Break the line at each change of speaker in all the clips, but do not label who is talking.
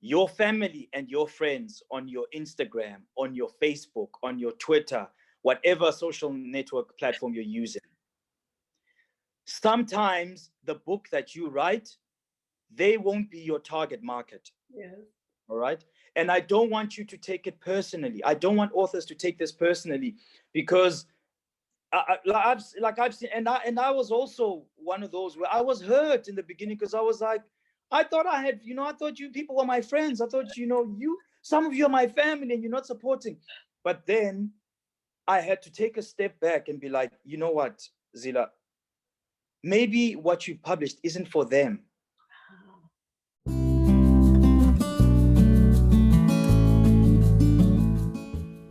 your family and your friends on your Instagram, on your Facebook, on your Twitter, whatever social network platform you're using. Sometimes the book that you write, they won't be your target market.
Yes.
All right. And I don't want you to take it personally. I don't want authors to take this personally because I've seen, and I was also one of those where I was hurt in the beginning because I was like, I thought I had, I thought you people were my friends. I thought, some of you are my family and you're not supporting. But then I had to take a step back and be like, you know what, Zila, maybe what you've published isn't for them.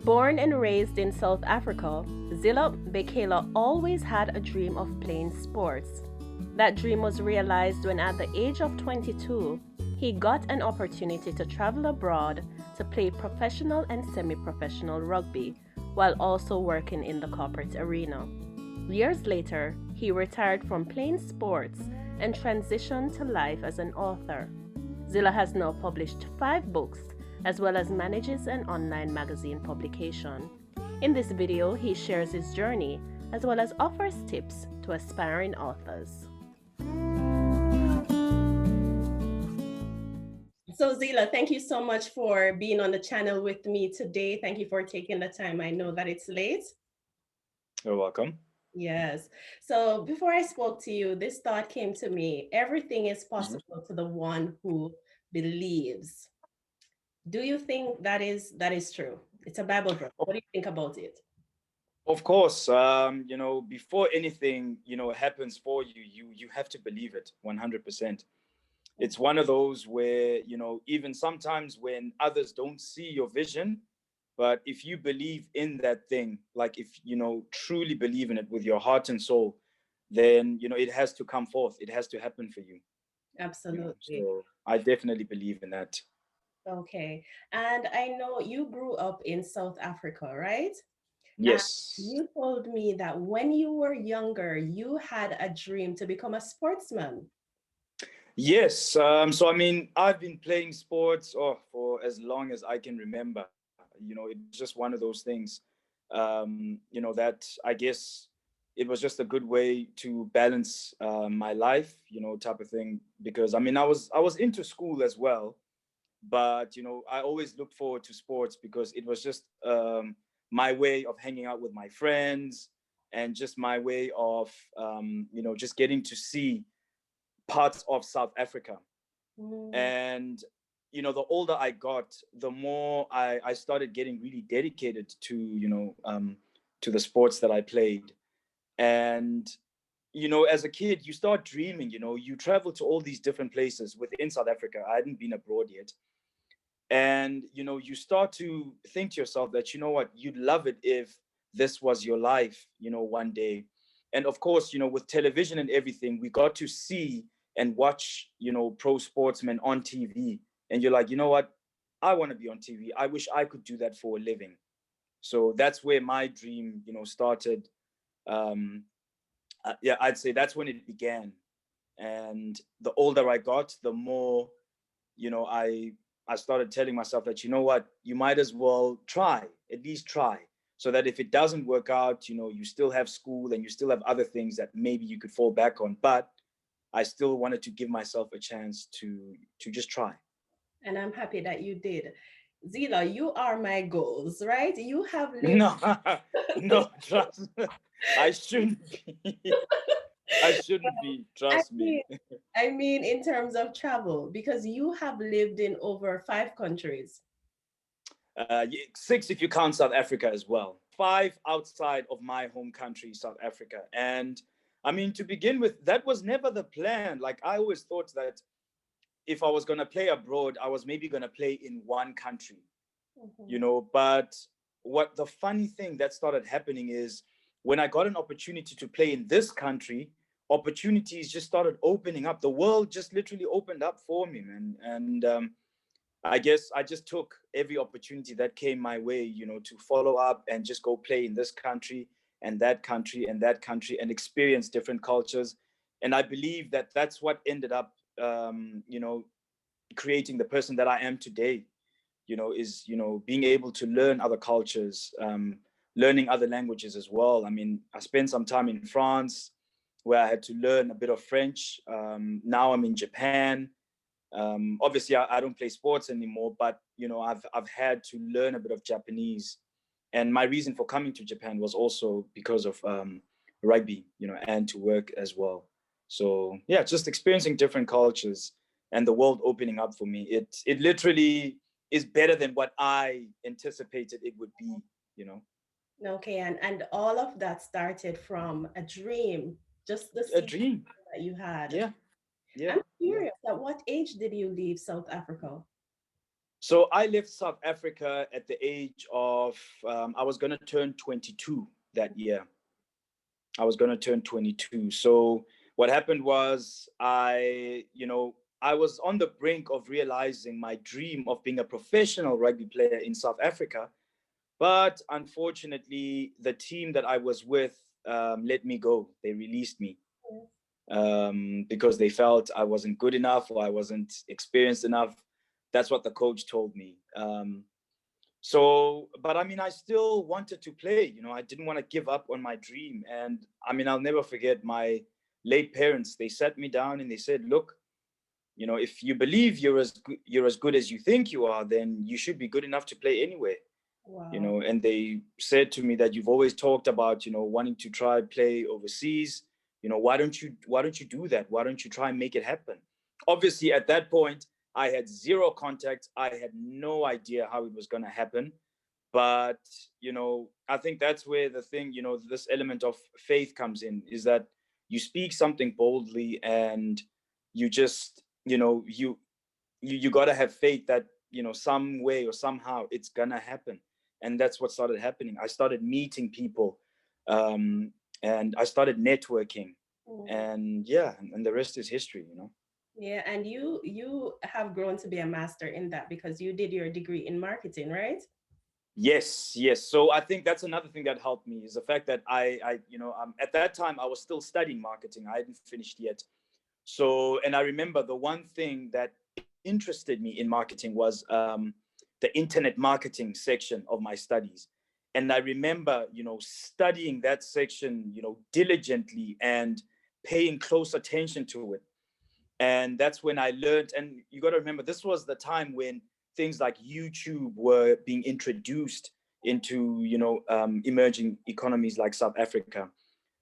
Born and raised in South Africa, Zila Mbekela always had a dream of playing sports. That dream was realized when, at the age of 22, he got an opportunity to travel abroad to play professional and semi-professional rugby, while also working in the corporate arena. Years later, he retired from playing sports and transitioned to life as an author. Zila has now published 5 books, as well as manages an online magazine publication. In this video, he shares his journey as well as offers tips to aspiring authors. So Zila, thank you so much for being on the channel with me today. Thank you for taking the time. I know that it's late.
You're welcome.
Yes. So before I spoke to you, this thought came to me. Everything is
Mhm.
possible to the one who believes. Do you think that is true? It's a Bible verse. What do you think about it?
Of course, before anything, happens for you, you have to believe it 100%. It's one of those where, even sometimes when others don't see your vision, but if you believe in that thing, like if, truly believe in it with your heart and soul, then, it has to come forth. It has to happen for you.
Absolutely.
So I definitely believe in that.
Okay. And I know you grew up in South Africa, right? And
Yes.
you told me that when you were younger, you had a dream to become a sportsman.
Yes. So, I mean, I've been playing sports for as long as I can remember. It was just one of those things, that I guess it was just a good way to balance my life, type of thing. Because I mean, I was into school as well, but I always looked forward to sports because it was just my way of hanging out with my friends and just my way of just getting to see parts of South Africa.
Mm,
And the older I got, the more I started getting really dedicated to the sports that I played. And as a kid, you start dreaming. You travel to all these different places within South Africa. I hadn't been abroad yet. And you start to think to yourself that, what, you'd love it if this was your life, one day. And of course, with television and everything, we got to see and watch, pro sportsmen on TV. And you're like, what, I want to be on TV. I wish I could do that for a living. So that's where my dream, started. Yeah, I'd say that's when it began. And the older I got, the more I started telling myself that, what, you might as well try, at least try, so that if it doesn't work out, you still have school and you still have other things that maybe you could fall back on. But I still wanted to give myself a chance to just try.
and I'm happy that you did. Zila, you are my goals, right? You have lived.
No, no, trust me. I shouldn't be. I shouldn't be.
I
Trust me.
mean, I mean, in terms of travel, because you have lived in over 5 countries.
6 if you count South Africa as well. 5 outside of my home country, South Africa. And I mean, to begin with, that was never the plan. Like, I always thought that if I was going to play abroad, I was maybe going to play in one country,
Mhm.
But what the funny thing that started happening is when I got an opportunity to play in this country, opportunities just started opening up. The world just literally opened up for me, man. And I guess I just took every opportunity that came my way, to follow up and just go play in this country and that country and that country and experience different cultures. And I believe that that's what ended up, creating the person that I am today, is, being able to learn other cultures, learning other languages as well. I mean, I spent some time in France where I had to learn a bit of French. Now I'm in Japan. Obviously, I don't play sports anymore, but I've had to learn a bit of Japanese. And my reason for coming to Japan was also because of rugby, and to work as well. So yeah, just experiencing different cultures and the world opening up for me. It literally is better than what I anticipated it would be. You know,
Okay, and all of that started from a dream, just the
a
seed
dream.
that you had.
Yeah, yeah,
I'm
yeah.
curious, at what age did you leave South Africa?
So I left South Africa at the age of I was going to turn 22 that year. I was going to turn 22. So what happened was I was on the brink of realizing my dream of being a professional rugby player in South Africa. But unfortunately, the team that I was with let me go. They released me because they felt I wasn't good enough or I wasn't experienced enough. That's what the coach told me. But I mean, I still wanted to play. I didn't want to give up on my dream. And I mean, I'll never forget my late parents. They sat me down and they said, "Look, if you believe you're as good as you think you are, then you should be good enough to play anyway."
Wow.
And they said to me that you've always talked about, wanting to try play overseas. Why don't you do that? Why don't you try and make it happen? Obviously, at that point, I had zero contact. I had no idea how it was going to happen. But, I think that's where the thing, this element of faith comes in, is that you speak something boldly and you just, you got to have faith that, some way or somehow it's going to happen. And that's what started happening. I started meeting people, and I started networking.
Mm.
And yeah, and the rest is history.
Yeah, and you have grown to be a master in that because you did your degree in marketing, right?
Yes, yes. So I think that's another thing that helped me, is the fact that at that time I was still studying marketing. I hadn't finished yet. So, and I remember the one thing that interested me in marketing was the internet marketing section of my studies. And I remember, studying that section, diligently and paying close attention to it. And that's when I learned. And you got to remember, this was the time when things like YouTube were being introduced into, emerging economies like South Africa.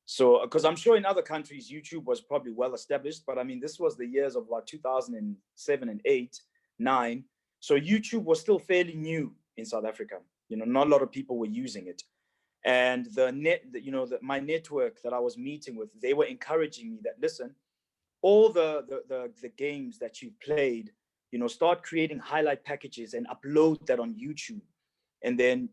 So, because I'm sure in other countries, YouTube was probably well established, but I mean, this was the years of like 2007 and 8, 9. So YouTube was still fairly new in South Africa. Not a lot of people were using it. And my network that I was meeting with, they were encouraging me that, listen, all the games that you've played, start creating highlight packages and upload that on YouTube. And then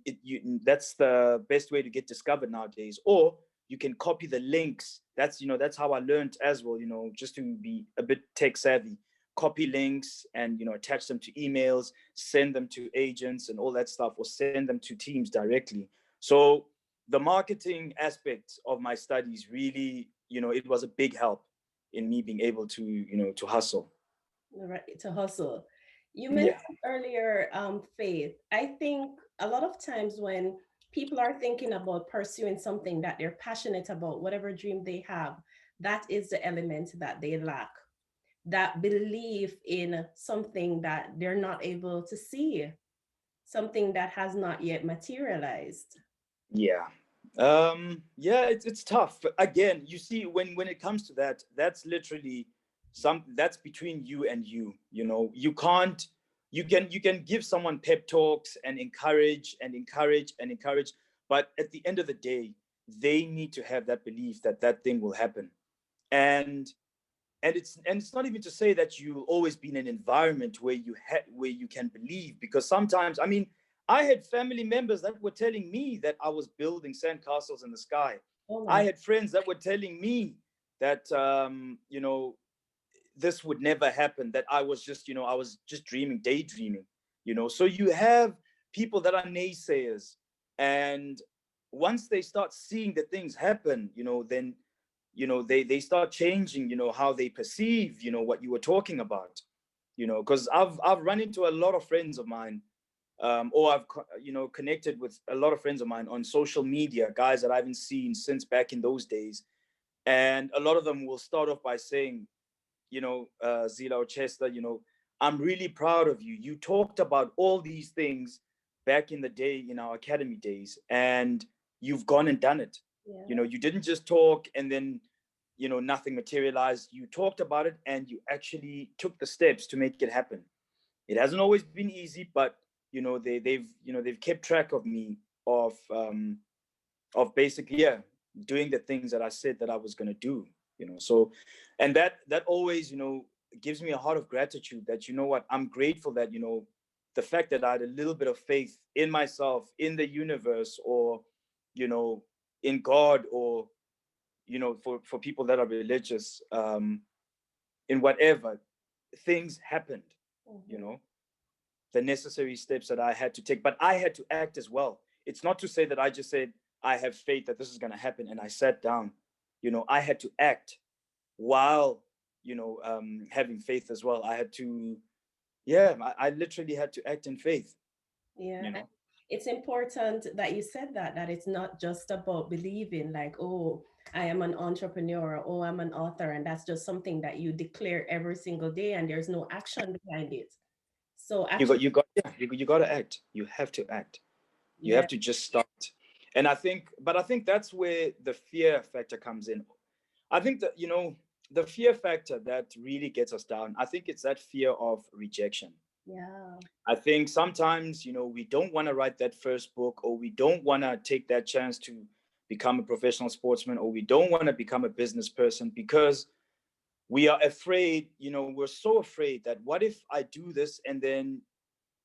that's the best way to get discovered nowadays. Or you can copy the links. That's how I learned as well, just to be a bit tech savvy. Copy links and attach them to emails, send them to agents and all that stuff, or send them to teams directly. So the marketing aspect of my studies really, it was a big help in me being able to hustle.
Right, to hustle. You
Yeah.
mentioned earlier faith. I think a lot of times when people are thinking about pursuing something that they're passionate about, whatever dream they have, that is the element that they lack. That belief in something that they're not able to see, something that has not yet materialized.
Yeah. Yeah, it's tough. But again, you see, when it comes to that, that's literally that's between you and you can't. You can give someone pep talks and encourage and encourage and encourage, but at the end of the day, they need to have that belief that that thing will happen. And and it's not even to say that you'll always be in an environment where you can believe, because sometimes, I mean, I had family members that were telling me that I was building sandcastles in the sky.
Oh
I
my.
had friends that were telling me that this would never happen, that I was just dreaming, daydreaming. So you have people that are naysayers, and once they start seeing the things happen, then they start changing how they perceive what you were talking about. because I've run into a lot of friends of mine, or I've connected with a lot of friends of mine on social media, guys that I haven't seen since back in those days, and a lot of them will start off by saying, Zila or Chester, I'm really proud of you. You talked about all these things back in the day in our academy days, and you've gone and done it.
Yeah.
You didn't just talk and then, nothing materialized. You talked about it and you actually took the steps to make it happen. It hasn't always been easy, but they've kept track of me, of basically, yeah, doing the things that I said that I was going to do. So, and that always, gives me a heart of gratitude that, what, I'm grateful that, the fact that I had a little bit of faith in myself, in the universe, or, in God, or, for people that are religious, in whatever, things happened, the necessary steps that I had to take, but I had to act as well. It's not to say that I just said, I have faith that this is going to happen, and I sat down. I had to act while, having faith as well. I had to, yeah, I literally had to act in faith.
Yeah, and it's important that you said that it's not just about believing like, oh, I am an entrepreneur, or oh, I'm an author, and that's just something that you declare every single day and there's no action behind it. So actually,
You got to act. You have to act. You
yeah,
have to just start. And I think that's where the fear factor comes in. I think that, the fear factor that really gets us down, I think it's that fear of rejection.
yeah,
I think sometimes, we don't want to write that first book, or we don't want to take that chance to become a professional sportsman, or we don't want to become a business person, because we are afraid, we're so afraid that what if I do this and then,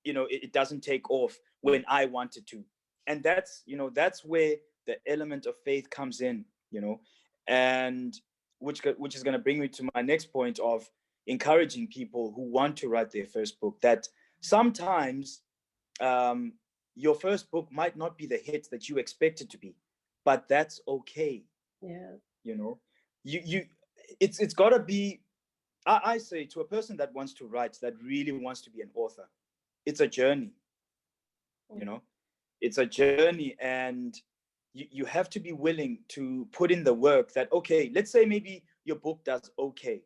it doesn't take off when I wanted to. And that's where the element of faith comes in, and which is going to bring me to my next point of encouraging people who want to write their first book, that sometimes, um, your first book might not be the hit that you expect it to be, but that's okay.
yeah,
You know, you it's got to be. I say to a person that wants to write, that really wants to be an author, it's a journey. You know, it's a journey, and you have to be willing to put in the work. That, okay, let's say maybe your book does okay,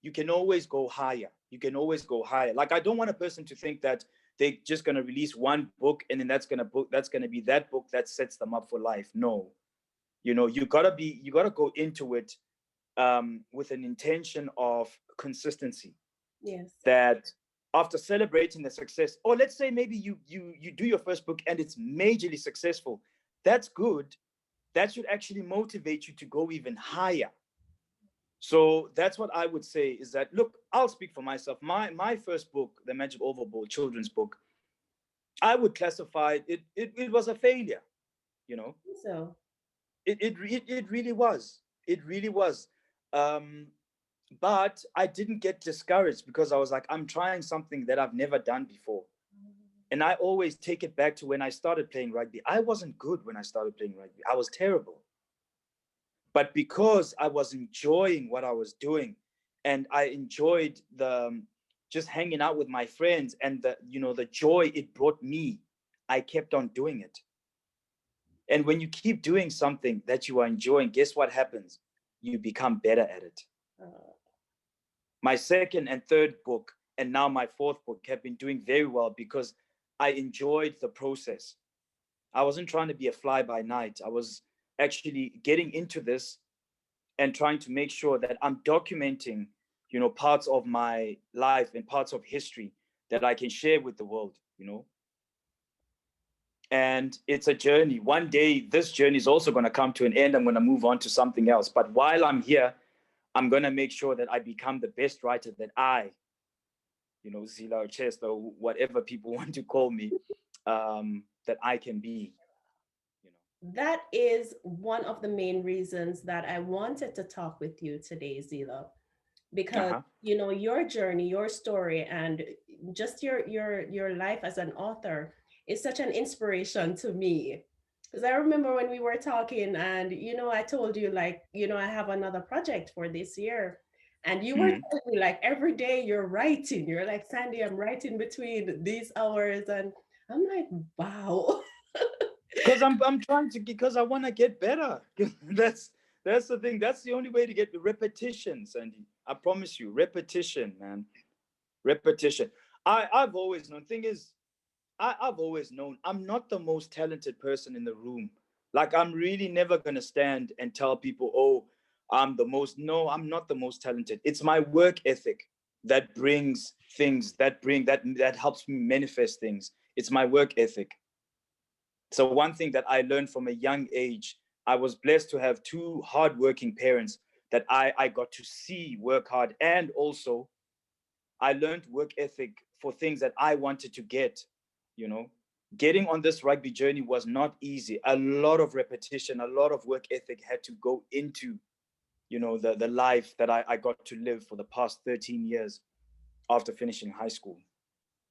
you can always go higher. You can always go higher. Like, I don't want a person to think that they're just going to release one book and then that's going to be that book that sets them up for life. No, you gotta go into it, with an intention of consistency.
yes,
That after celebrating the success, or let's say maybe you do your first book and it's majorly successful, that's good. That should actually motivate you to go even higher. So that's what I would say, is that, look, I'll speak for myself. My first book, The Magic Overboard, children's book, I would classify it was a failure. You know,
so
it really was. It really was. Um, but I didn't get discouraged, because I was like, I'm trying something that I've never done before. And I always take it back to when I started playing rugby. I wasn't good when I started playing rugby. I was terrible. But because I was enjoying what I was doing, and I enjoyed the, just hanging out with my friends, and the joy it brought me, I kept on doing it. And when you keep doing something that you are enjoying, guess what happens? You become better at it.
uh,
My second and third book, and now my fourth book, have been doing very well because I enjoyed the process. I wasn't trying to be a fly by night. I was actually getting into this and trying to make sure that I'm documenting, parts of my life and parts of history that I can share with the world. And it's a journey. One day, this journey is also going to come to an end. I'm going to move on to something else. But while I'm here, I'm going to make sure that I become the best writer that Zila or Chester, or whatever people want to call me, that I can be. You
that is one of the main reasons that I wanted to talk with you today, Zila, because
Uh-huh.
your journey, your story, and just your life as an author is such an inspiration to me. Because I remember when we were talking, and I told you, like, I have another project for this year, And you were
Mhm.
telling me like every day you're writing. You're like, Sandy, I'm writing between these hours. And I'm like, wow.
Because I'm trying to, because I want to get better. That's the thing. That's the only way to get the repetition, Sandy. I promise you, repetition, man, repetition. I've always known. Thing is, I've always known I'm not the most talented person in the room. Like, I'm really never gonna stand and tell people, oh, I'm the most. No, I'm not the most talented. It's my work ethic that brings things, that helps me manifest things. It's my work ethic. So one thing that I learned from a young age, I was blessed to have two hardworking parents that I got to see work hard. And also I learned work ethic for things that I wanted to get, you know. Getting on this rugby journey was not easy. A lot of repetition, a lot of work ethic had to go into, the life that I got to live for the past 13 years after finishing high school.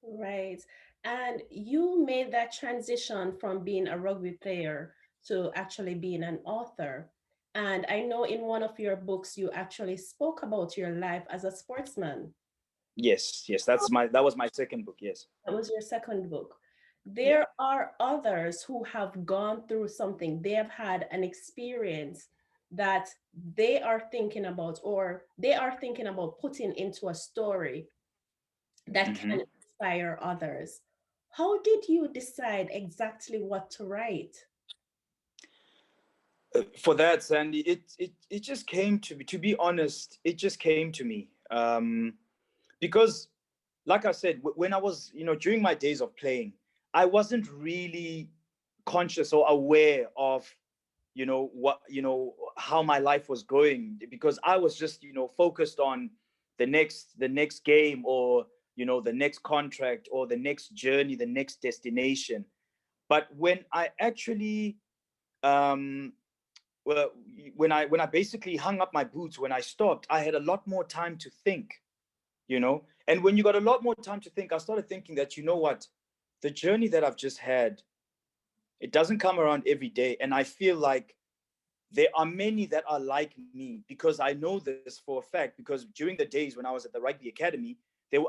Right. And you made that transition from being a rugby player to actually being an author. And I know in one of your books, you actually spoke about your life as a sportsman.
Yes, yes, that was my second book. Yes.
That was your second book.
Yeah.
There are others who have gone through something, they have had an experience that they are thinking about, or they are thinking about putting into a story that
Hmm.
can inspire others. How did you decide exactly what to write?
For that, Sandy, it just came to me. To be honest, it just came to me, because, like I said, when I was, during my days of playing, I wasn't really conscious or aware of, how my life was going, because I was just, focused on the next game, or the next contract, or the next journey, the next destination. But when I actually, um, well, when I basically hung up my boots, when I stopped, I had a lot more time to think, and when you got a lot more time to think, I started thinking that, you know what, the journey that I've just had, it doesn't come around every day. And I feel like there are many that are like me, because I know this for a fact, because during the days when I was at the rugby academy,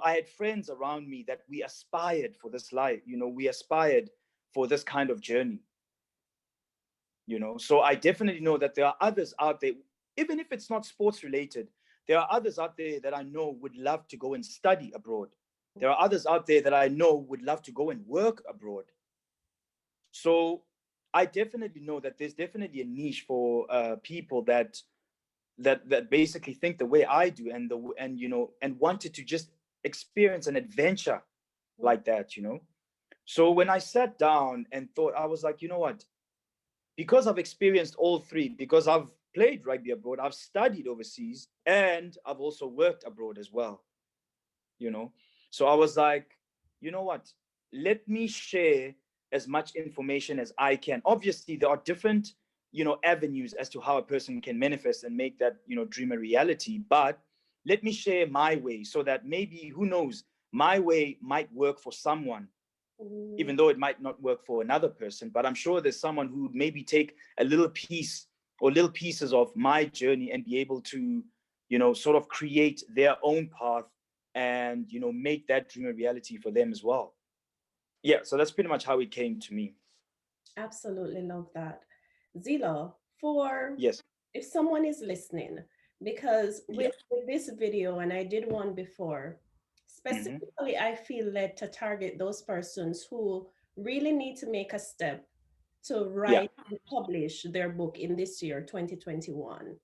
I had friends around me that we aspired for this life, we aspired for this kind of journey. So I definitely know that there are others out there, even if it's not sports related. There are others out there that I know would love to go and study abroad. There are others out there that I know would love to go and work abroad. So I definitely know that there's definitely a niche for people that basically think the way I do, and wanted to just experience an adventure like that. So when I sat down and thought, I was like, you know what, because I've experienced all three, because I've played rugby abroad, I've studied overseas, and I've also worked abroad as well, you know. So I was like, you know what? Let me share as much information as I can. Obviously, there are different, avenues as to how a person can manifest and make that, dream a reality. But let me share my way, so that maybe, who knows, my way might work for someone,
Mm,
even though it might not work for another person. But I'm sure there's someone who would maybe take a little piece or little pieces of my journey and be able to, sort of create their own path, and, make that dream a reality for them as well. Yeah, so that's pretty much how it came to me.
absolutely love that. Zila, for
Yes.
if someone is listening, because
Yeah.
with this video, and I did one before,
Hmm.
specifically, I feel led to target those persons who really need to make a step to
Yeah.
write and publish their book in this year, 2021.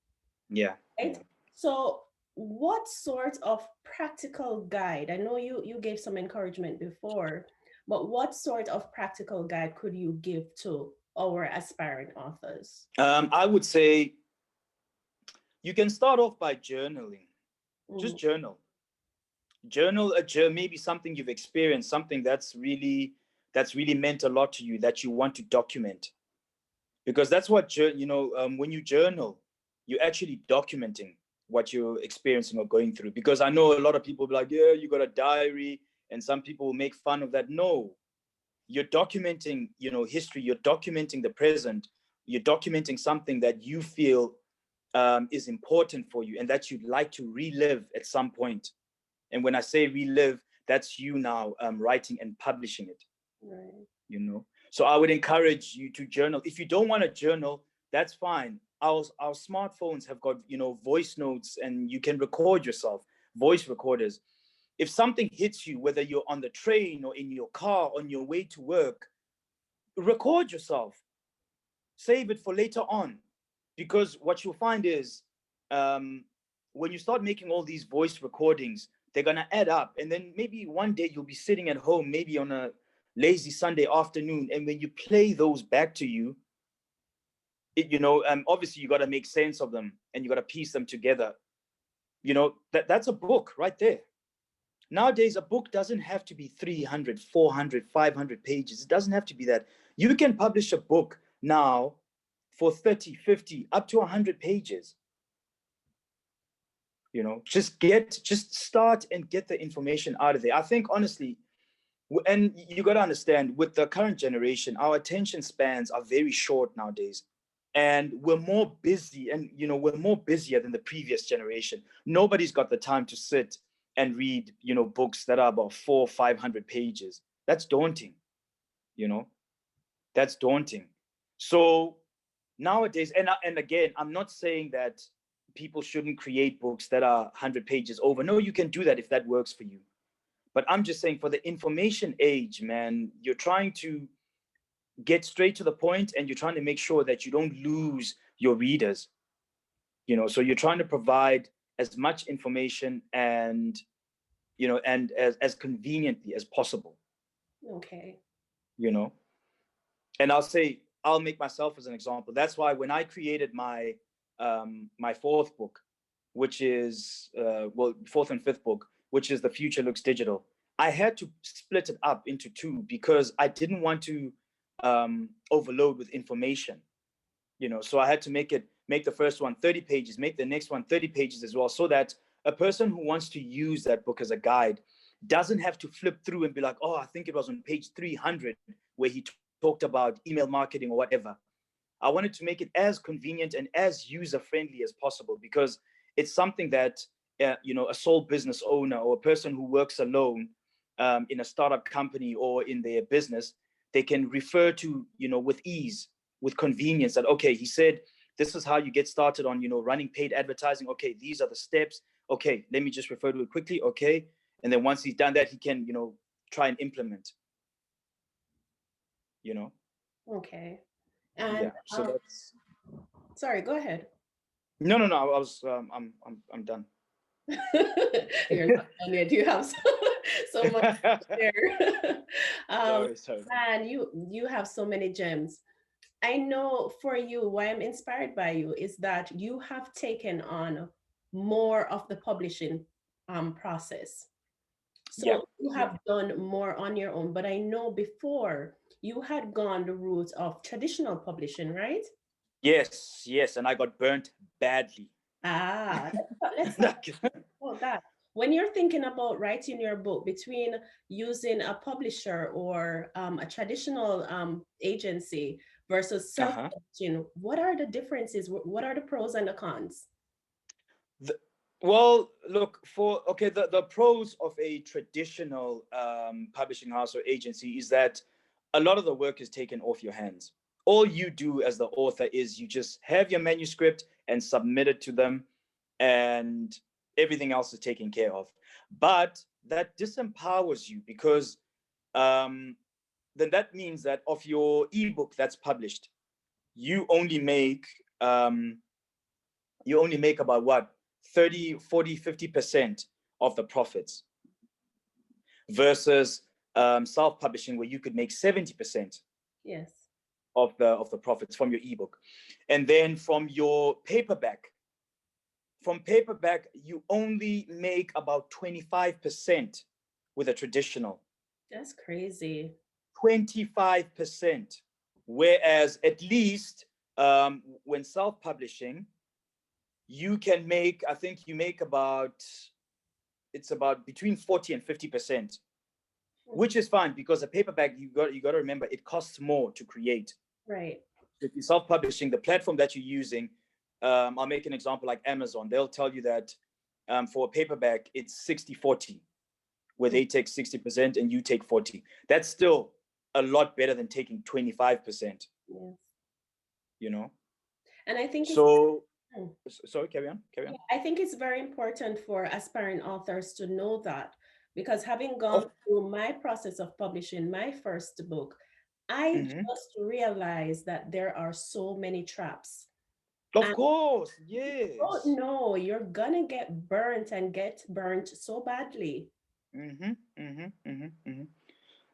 Yeah.
Right?
Yeah.
So, what sort of practical guide? I know you gave some encouragement before, but what sort of practical guide could you give to our aspiring authors?
I would say you can start off by journaling. Just
Mm,
journal maybe something you've experienced, something that's really meant a lot to you, that you want to document, because that's what when you journal, you're actually documenting what you're experiencing or going through. Because I know a lot of people be like, yeah, you got a diary, and some people will make fun of that. No, you're documenting, history. You're documenting the present. You're documenting something that you feel is important for you and that you'd like to relive at some point. And when I say relive, that's you now writing and publishing it.
Right.
You know, so I would encourage you to journal. If you don't want to journal, that's fine. Our smartphones have got, you know, voice notes, and you can record yourself, voice recorders. If something hits you, whether you're on the train or in your car on your way to work, record yourself, save it for later on. Because what you'll find is when you start making all these voice recordings, they're going to add up. And then maybe one day you'll be sitting at home, maybe on a lazy Sunday afternoon. And when you play those back to you, you know, obviously you got to make sense of them and you got to piece them together. You know, that's a book right there. Nowadays, a book doesn't have to be 300, 400, 500 pages. It doesn't have to be that. You can publish a book now for 30, 50, up to 100 pages. You know, just start and get the information out of there. I think, honestly, and you got to understand, with the current generation, our attention spans are very short nowadays. And we're more busy, and, you know, we're more busier than the previous generation. Nobody's got the time to sit and read, you know, books that are about 400 or 500 pages. That's daunting, you know, that's daunting. So nowadays, and again, I'm not saying that people shouldn't create books that are 100 pages over. No, you can do that if that works for you. But I'm just saying, for the information age, man, you're trying to get straight to the point, and you're trying to make sure that you don't lose your readers. You know, so you're trying to provide as much information and, you know, and as conveniently as possible.
Okay.
You know, and I'll make myself as an example. That's why when I created my my fourth book, which is fourth and fifth book, which is The Future Looks Digital, I had to split it up into two because I didn't want to overload with information. You know, so I had to make the first one 30 pages, make the next one 30 pages as well, so that a person who wants to use that book as a guide doesn't have to flip through and be like, oh, I think it was on page 300 where he talked about email marketing or whatever. I wanted to make it as convenient and as user-friendly as possible, because it's something that, you know, a sole business owner or a person who works alone in a startup company or in their business, they can refer to, you know, with ease, with convenience, that, okay, he said, this is how you get started on, you know, running paid advertising. Okay, these are the steps. Okay, let me just refer to it quickly. Okay. And then once he's done that, he can, you know, try and implement, you know.
Okay. And
Yeah, so that's,
sorry, go ahead.
no, I was I'm done.
You're not done yet. You have so much to share.
Sorry.
And you have so many gems. I know for you, why I'm inspired by you is that you have taken on more of the publishing process.
Yeah,
So you
yeah.
have done more on your own, but I know before you had gone the route of traditional publishing, right?
Yes, and I got burnt badly.
Ah, let's talk about that. When you're thinking about writing your book, between using a publisher or a traditional agency versus
Uh-huh.
self-publishing, what are the differences? What are the pros and the cons?
Well, look, the pros of a traditional publishing house or agency is that a lot of the work is taken off your hands. All you do as the author is you just have your manuscript and submit it to them, and everything else is taken care of. But that disempowers you, because then that means that of your ebook that's published, you only make about what, 30, 40, 50% of the profits, versus self-publishing, where you could make 70%
Yes.
of the profits from your ebook. And then from paperback, you only make about 25% with a traditional.
That's crazy.
25%. Whereas at least when self-publishing, you can make, I think you make it's about between 40 and 50%, which is fine, because a paperback, you got to remember, it costs more to create.
Right.
If you're self-publishing, the platform that you're using, I'll make an example like Amazon. They'll tell you that for a paperback, it's 60-40, where they take 60% and you take 40. That's still a lot better than taking 25%,
Yes.
you know?
And I think it's
So,
mm,
sorry, carry on.
yeah, I think it's very important for aspiring authors to know that, because having gone
Oh,
through my process of publishing my first book, I
mhm.
just realized that there are so many traps.
Of
And
course,
oh
yes.
no, you're gonna get burnt and get burnt so badly.
Mm-hmm, mm-hmm, mm-hmm, mm-hmm.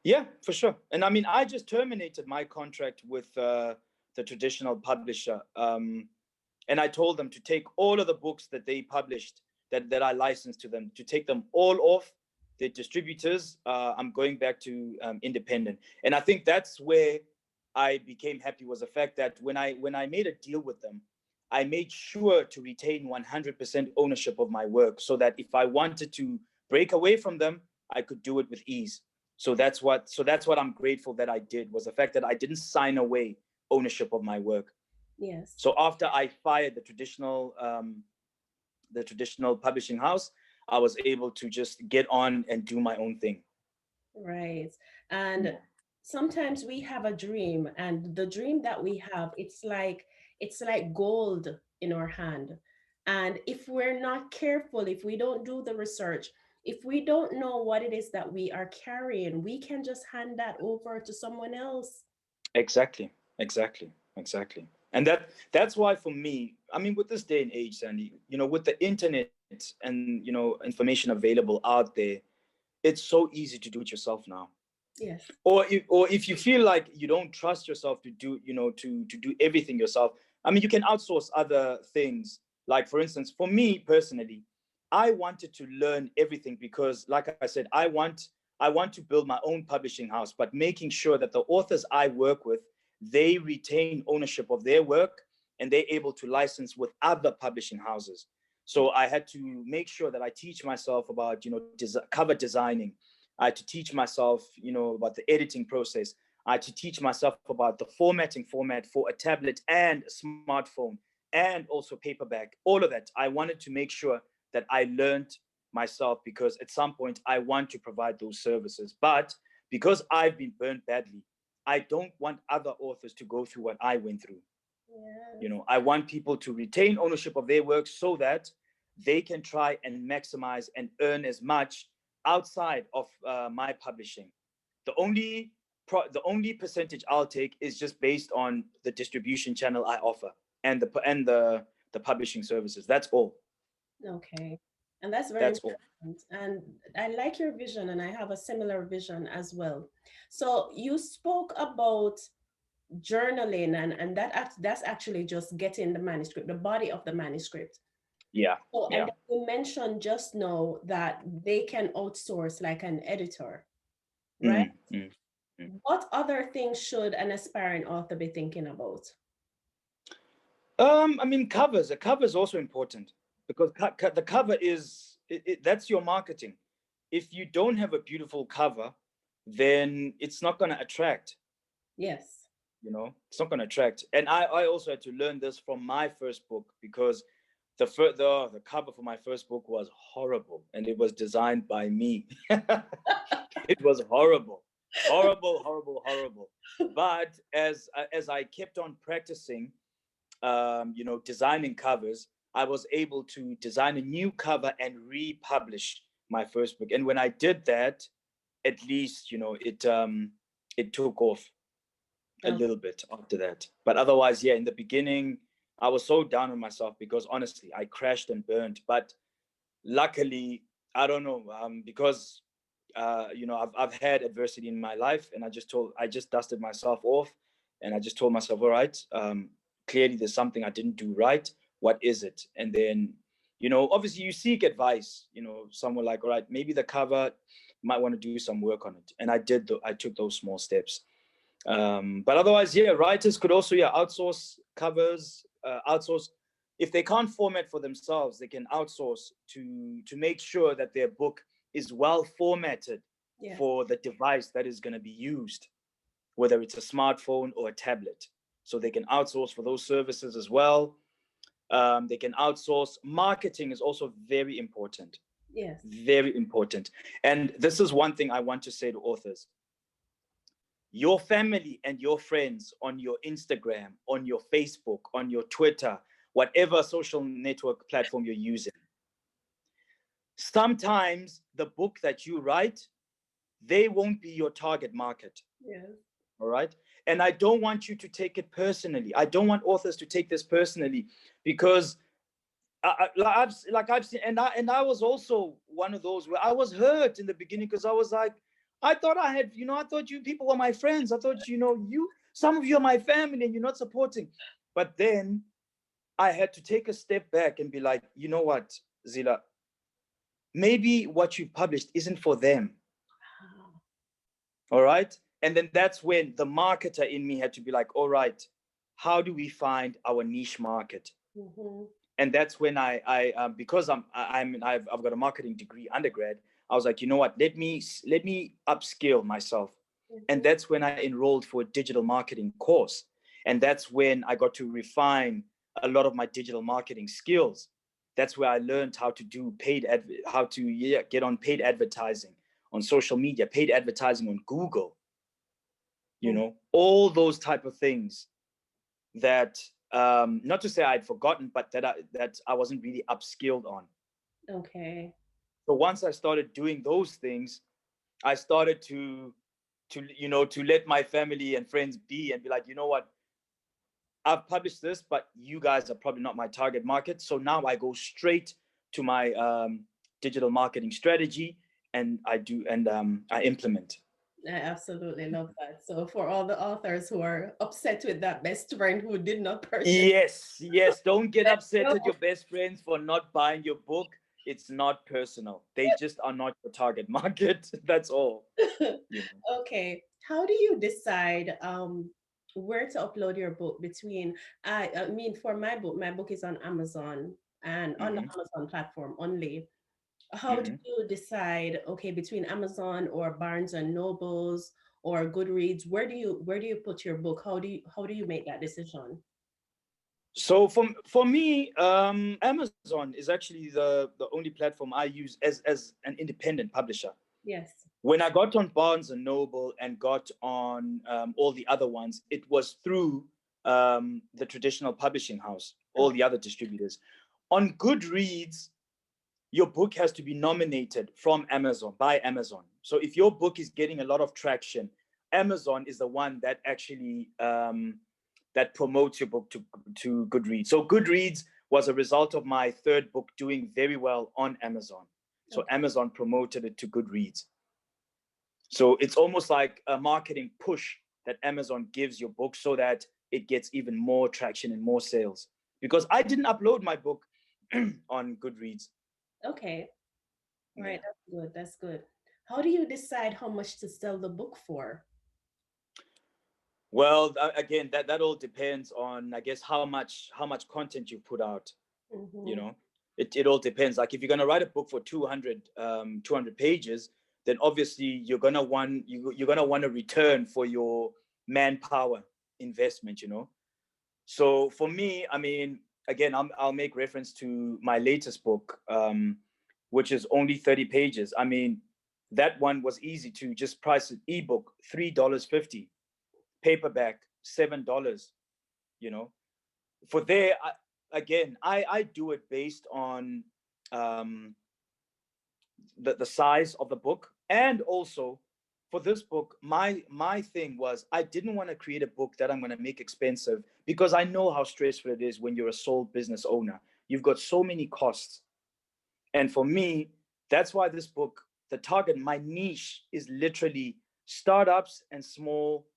Yeah, for sure. And I mean, I just terminated my contract with the traditional publisher. And I told them to take all of the books that they published, that I licensed to them, to take them all off the distributors. I'm going back to independent. And I think that's where I became happy, was the fact that when I made a deal with them, I made sure to retain 100% ownership of my work, so that if I wanted to break away from them, I could do it with ease. So that's what I'm grateful that I did, was the fact that I didn't sign away ownership of my work.
Yes.
So after I fired the traditional publishing house, I was able to just get on and do my own thing.
Right. And
Yeah.
sometimes we have a dream, and the dream that we have, it's like gold in our hand. And if we're not careful, if we don't do the research, if we don't know what it is that we are carrying, we can just hand that over to someone else.
Exactly. Exactly. Exactly. And that's why for me, I mean, with this day and age, Sandy, with the internet and information available out there, it's so easy to do it yourself now.
Yes.
Or if you feel like you don't trust yourself to do to do everything yourself, I mean, you can outsource other things. Like, for instance, for me personally, I wanted to learn everything because, like I said, I want to build my own publishing house, but making sure that the authors I work with, they retain ownership of their work, and they're able to license with other publishing houses. So I had to make sure that I teach myself about cover designing. I had to teach myself, about the editing process. I had to teach myself about the formatting format for a tablet and a smartphone, and also paperback. All of that. I wanted to make sure that I learned myself, because at some point I want to provide those services. But because I've been burned badly, I don't want other authors to go through what I went through.
Yes.
I want people to retain ownership of their work, so that they can try and maximize and earn as much outside of my publishing. The only percentage I'll take is just based on the distribution channel I offer, and the publishing services. That's all.
Okay. And that's very
That's all.
important. And I like your vision, and I have a similar vision as well. So you spoke about journaling, and that's actually just getting the manuscript, the body of the manuscript.
Yeah,
So, and
yeah.
then you mentioned just now that they can outsource like an editor, right?
Mm, mm, mm.
What other things should an aspiring author be thinking about?
I mean, covers. A cover is also important, because the cover that's your marketing. If you don't have a beautiful cover, then it's not going to attract.
Yes.
It's not going to attract. And I also had to learn this from my first book, because the cover for my first book was horrible, and it was designed by me. It was horrible, horrible, horrible, horrible. But as I kept on practicing, designing covers, I was able to design a new cover and republish my first book. And when I did that, at least it took off a
Okay.
little bit after that. But otherwise, yeah, in the beginning, I was so down on myself, because honestly, I crashed and burned. But luckily, I don't know, because I've had adversity in my life, and I just dusted myself off, and I just told myself, all right, clearly there's something I didn't do right. What is it? And then, obviously you seek advice. Someone like, all right, maybe the cover, might want to do some work on it. And I took those small steps. But otherwise, yeah, writers could also, yeah, outsource covers, outsource. If they can't format for themselves, they can outsource to make sure that their book is well formatted
Yes.
for the device that is going to be used, whether it's a smartphone or a tablet. So they can outsource for those services as well. They can outsource. Marketing is also very important.
Yes.
Very important. And this is one thing I want to say to authors. Your family and your friends on your Instagram, on your Facebook, on your Twitter, whatever social network platform you're using, sometimes the book that you write, they won't be your target market.
Yes.
All right. And I don't want you to take it personally. I don't want authors to take this personally, because I've seen, and I was also one of those where I was hurt in the beginning, because I was like, I thought I had, I thought you people were my friends. I thought, some of you are my family and you're not supporting. But then I had to take a step back and be like, you know what, Zila, maybe what you've published isn't for them. All right. And then that's when the marketer in me had to be like, all right, how do we find our niche market?
Mm-hmm.
And that's when I because I've got a marketing degree undergrad, I was like, you know what, let me upskill myself. Mm-hmm. And that's when I enrolled for a digital marketing course. And that's when I got to refine a lot of my digital marketing skills. That's where I learned how to do get on paid advertising on social media, paid advertising on Google, all those type of things that, not to say I'd forgotten, but that I wasn't really upskilled on.
Okay.
So once I started doing those things, I started to let my family and friends be and be like, you know what, I've published this, but you guys are probably not my target market. So now I go straight to my digital marketing strategy, and I implement.
I absolutely love that. So for all the authors who are upset with that best friend who did not purchase.
Yes, don't get upset at your best friends for not buying your book. It's not personal. They just are not your target market. That's all.
Okay. How do you decide where to upload your book between I mean for my book is on Amazon and on the Amazon platform only. How do you decide, okay, between Amazon or Barnes and Nobles or Goodreads, where do you put your book? How do you make that decision?
So for me, Amazon is actually the only platform I use as an independent publisher.
Yes.
When I got on Barnes and Noble and got on all the other ones, it was through the traditional publishing house, all the other distributors. On Goodreads, your book has to be nominated from Amazon, by Amazon. So if your book is getting a lot of traction, Amazon is the one that actually that promotes your book to Goodreads. So Goodreads was a result of my third book doing very well on Amazon. So Amazon promoted it to Goodreads. So it's almost like a marketing push that Amazon gives your book so that it gets even more traction and more sales. Because I didn't upload my book on Goodreads.
Okay. All right, that's good. That's good. How do you decide how much to sell the book for?
Well, again, that all depends on, I guess, how much content you put out. It all depends. Like if you're going to write a book for 200 pages, then obviously you're going to want a return for your manpower investment. So for me, I mean, again, I'll make reference to my latest book, which is only 30 pages. I mean, that one was easy to just price an ebook $3.50, paperback $7. For there, I do it based on the size of the book, and also for this book, my thing was I didn't want to create a book that I'm going to make expensive, because I know how stressful it is when you're a sole business owner. You've got so many costs. And for me, that's why this book, the target, my niche is literally startups and small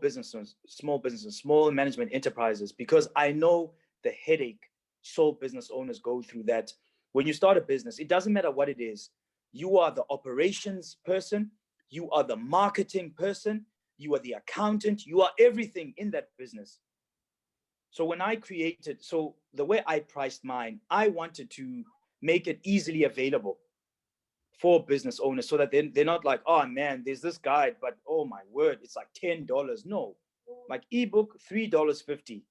businesses, small management enterprises, because I know the headache sole business owners go through. That when you start a business, it doesn't matter what it is. You are the operations person, you are the marketing person, you are the accountant, you are everything in that business. So the way I priced mine, I wanted to make it easily available for business owners, so that they're not like, oh man, there's this guide, but oh my word, it's like $10. No, like ebook $3.50.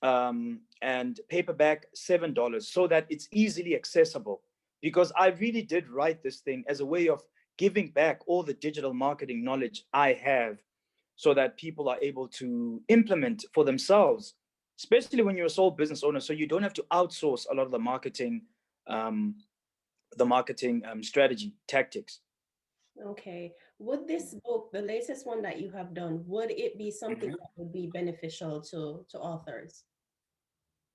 and paperback $7, so that it's easily accessible. Because I really did write this thing as a way of giving back all the digital marketing knowledge I have, so that people are able to implement for themselves, especially when you're a sole business owner. So you don't have to outsource a lot of um, the marketing strategy tactics.
Okay. Would this book, the latest one that you have done, would it be something
Mhm.
that would be beneficial to authors?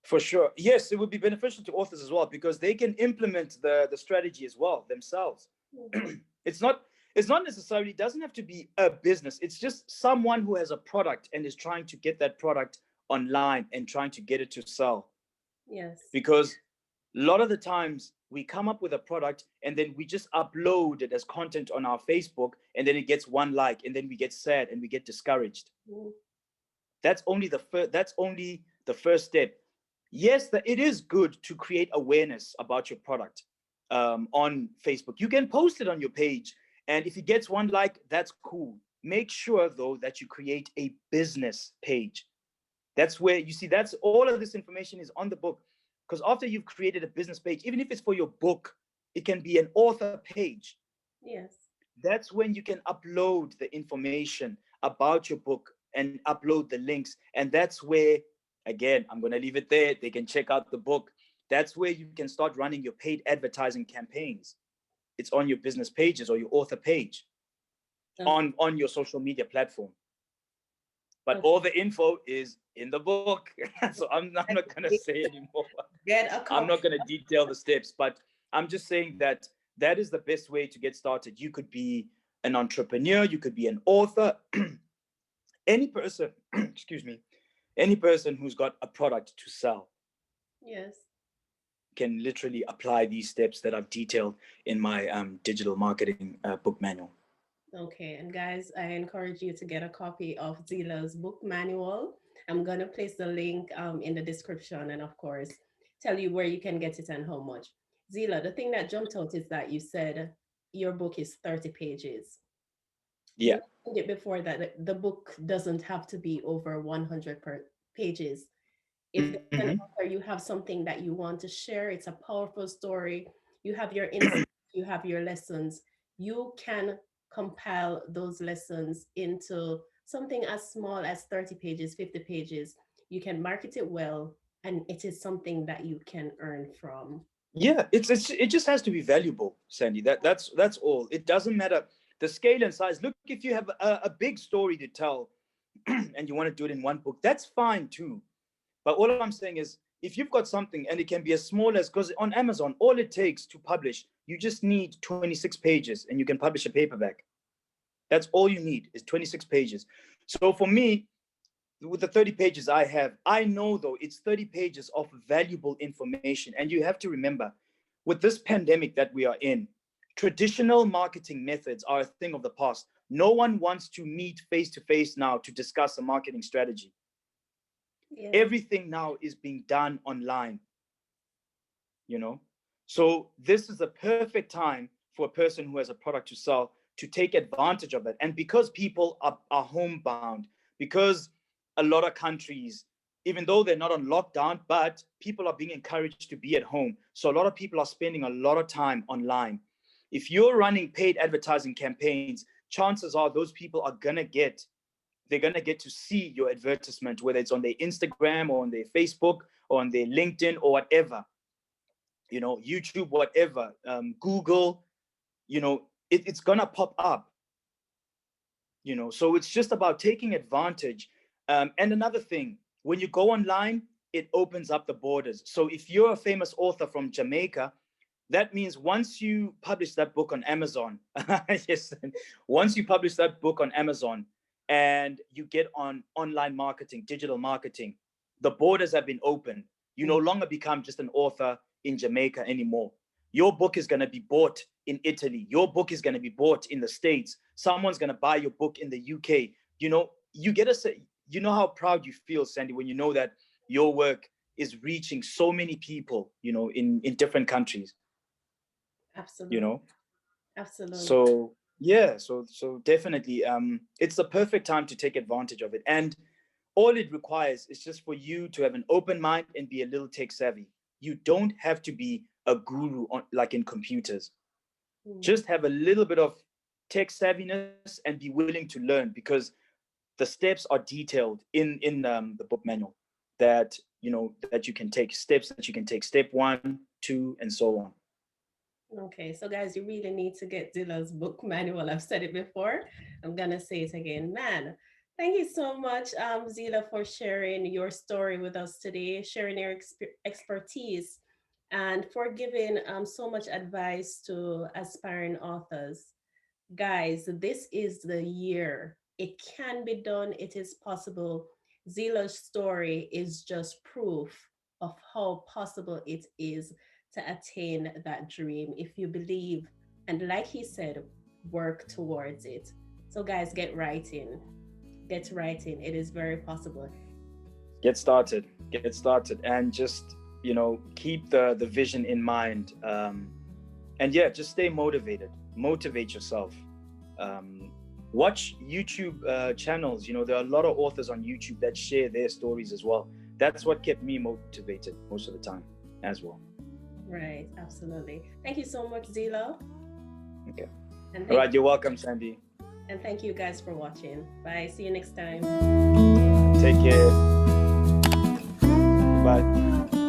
For sure. Yes, it would be beneficial to authors as well, because they can implement the strategy as well themselves.
Mhm.
it's not it's not necessarily, it doesn't have to be a business. It's just someone who has a product and is trying to get that product online and trying to get it to sell.
Yes.
Because a lot of the times we come up with a product and then we just upload it as content on our Facebook, and then it gets one like, and then we get sad and we get discouraged.
Mhm.
That's only the first step. Yes, that it is good to create awareness about your product on Facebook. You can post it on your page, and if it gets one like, that's cool. Make sure though that you create a business page. That's where you see, that's all of this information is on the book. Because after you've created a business page, even if it's for your book, it can be an author page.
Yes.
That's when you can upload the information about your book and upload the links. And that's where, again, I'm going to leave it there. They can check out the book. That's where you can start running your paid advertising campaigns. It's on your business pages or your author page
Okay.
on your social media platform. But
Okay.
all the info is in the book. So I'm not going to say anymore.
Get a
I'm
copy.
not going to detail the steps, but I'm just saying that that is the best way to get started. You could be an entrepreneur, you could be an author, any person, excuse me, any person who's got a product to sell
Yes.
can literally apply these steps that I've detailed in my digital marketing book manual.
Okay, and guys, I encourage you to get a copy of Zila's book manual. I'm gonna place the link in the description, and of course, tell you where you can get it and how much. Zila, the thing that jumped out is that you said your book is 30 pages. You
Yeah.
mentioned it before that the book doesn't have to be over 100 pages. If there's
Mm-hmm.
an author, you have something that you want to share, it's a powerful story, you have your insights, you have your lessons, you can compile those lessons into something as small as 30 pages, 50 pages. You can market it well, and it is something that you can earn from.
Yeah, it just has to be valuable, Sandy. That's all. It doesn't matter the scale and size. Look, if you have a big story to tell and you want to do it in one book, that's fine too. But all I'm saying is, if you've got something and it can be as small as, because on Amazon, all it takes to publish, you just need 26 pages and you can publish a paperback. That's all you need is 26 pages. So for me, with the 30 pages I have, I know though it's 30 pages of valuable information. And you have to remember, with this pandemic that we are in, traditional marketing methods are a thing of the past. No one wants to meet face to face now to discuss a marketing strategy.
Yeah.
Everything now is being done online, you know? So this is a perfect time for a person who has a product to sell to take advantage of it. And because people are homebound, because a lot of countries, even though they're not on lockdown, but people are being encouraged to be at home. So a lot of people are spending a lot of time online. If you're running paid advertising campaigns, chances are those people are they're gonna get to see your advertisement, whether it's on their Instagram or on their Facebook or on their LinkedIn or whatever, YouTube, whatever, Google, it's gonna pop up, so it's just about taking advantage. And another thing, when you go online, it opens up the borders. So if you're a famous author from Jamaica, that means once you publish that book on Amazon, yes, once you publish that book on Amazon and you get on online marketing, digital marketing, the borders have been opened. You no
Mm.
longer become just an author in Jamaica anymore. Your book is going to be bought in Italy. Your book is going to be bought in the States. Someone's going to buy your book in the UK. You get to say, how proud you feel, Sandy, when you know that your work is reaching so many people, in different countries, you
Absolutely.
know?
Absolutely.
So yeah, so definitely, it's the perfect time to take advantage of it. And all it requires is just for you to have an open mind and be a little tech savvy. You don't have to be a guru on, like in computers. Just have a little bit of tech savviness and be willing to learn, because the steps are detailed in the book manual, that that you can take steps, that you can take step 1, 2, and so on.
Okay, so guys, you really need to get Zila's book manual. I've said it before. I'm gonna say it again. Man, thank you so much, Zila, for sharing your story with us today, sharing your expertise, and for giving so much advice to aspiring authors. Guys, this is the year. It can be done, it is possible. Zila's story is just proof of how possible it is to attain that dream if you believe and, like he said, work towards it. So, guys, get writing. Get writing. It is very possible.
Get started, and just keep the vision in mind, and yeah, just stay motivate yourself. Watch YouTube channels. There are a lot of authors on YouTube that share their stories as well. That's what kept me motivated most of the time as well.
Right, absolutely. Thank you so much, Zila.
Okay. All right, you're welcome, Sandy.
And thank you guys for watching. Bye. See you next time.
Take care. Bye.